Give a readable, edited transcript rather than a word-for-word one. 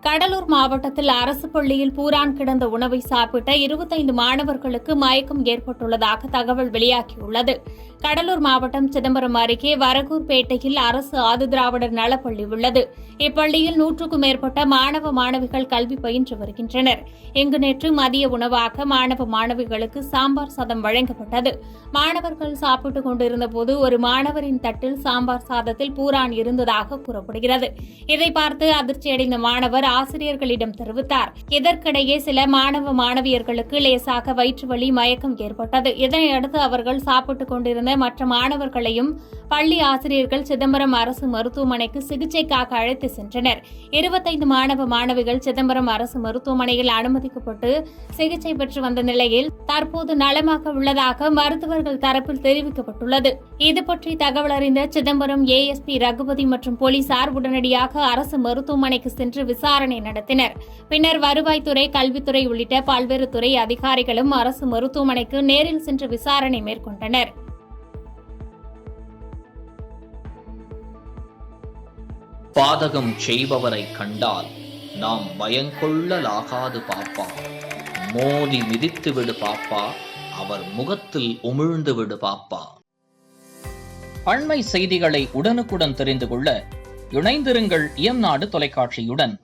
கடலூர் மாவட்டத்தில் அரசு பள்ளியில் பூரான் கிடந்த உணவை சாப்பிட்ட 25 மாணவர்களுக்கு மயக்கம் ஏற்பட்டுள்ளதாக தகவல் வெளியாகியுள்ளது. கடலூர் மாவட்டம் சிதம்பரம் அருகே வரகூர்பேட்டையில் அரசு ஆதிதிராவிடர் நலப்பள்ளி உள்ளது. இப்பள்ளியில் 100க்கும் மேற்பட்ட மாணவ மாணவிகள் கல்வி பயின்று வருகின்றனர். இங்கு நேற்று மதிய உணவாக மாணவ மாணவிகளுக்கு சாம்பார் சாதம் வழங்கப்பட்டது. மாணவர்கள் சாப்பிட்டுக் கொண்டிருந்தபோது ஒரு மாணவரின் தட்டில் சாம்பார் சாதத்தில் பூரான் இருந்ததாக கூறப்படுகிறது. இதை பார்த்து அதிர்ச்சியடைந்த மாணவர் ஆசிரியர்களிடம் தெரிவித்தார். இதற்கிடையே சில மாணவ மாணவியர்களுக்கு லேசாக வயிற்று வலி, மயக்கம் ஏற்பட்டது. இதனையடுத்து அவர்கள் சாப்பிட்டுக் கொண்டிருந்த மற்ற மாணவர்களையும் பள்ளி ஆசிரியர்கள் சிதம்பரம் அரசு மருத்துவமனைக்கு சிகிச்சைக்காக அழைத்து சென்றனர். 25 மாணவ மாணவிகள் சிதம்பரம் அரசு மருத்துவமனையில் அனுமதிக்கப்பட்டு சிகிச்சை பெற்று வந்த நிலையில் தற்போது நலமாக உள்ளதாக மருத்துவர்கள் தரப்பில் தெரிவிக்கப்பட்டுள்ளது. இதுபற்றி தகவல் அறிந்த சிதம்பரம் ஏஎஸ்பி ரகுபதி மற்றும் போலீசார் உடனடியாக அரசு மருத்துவமனைக்கு சென்று விசாரணை நடத்தினர். பின்னர் வருவாய்த்துறை, கல்வித்துறை உள்ளிட்ட பல்வேறு துறை அதிகாரிகளும் அரசு மருத்துவமனைக்கு நேரில் சென்று விசாரணை மேற்கொண்டனர். பாதகம் செய்பவரை கண்டால் நாம் பயங்கொள்ளலாகாது பாப்பா. மோதி மிதித்து விடு பாப்பா, அவர் முகத்தில் உமிழ்ந்து விடு பாப்பா. அண்மை செய்திகளை உடனுக்குடன் தெரிந்து கொள்ள இணைந்திருங்கள் இயம்நாடு தொலைக்காட்சியுடன்.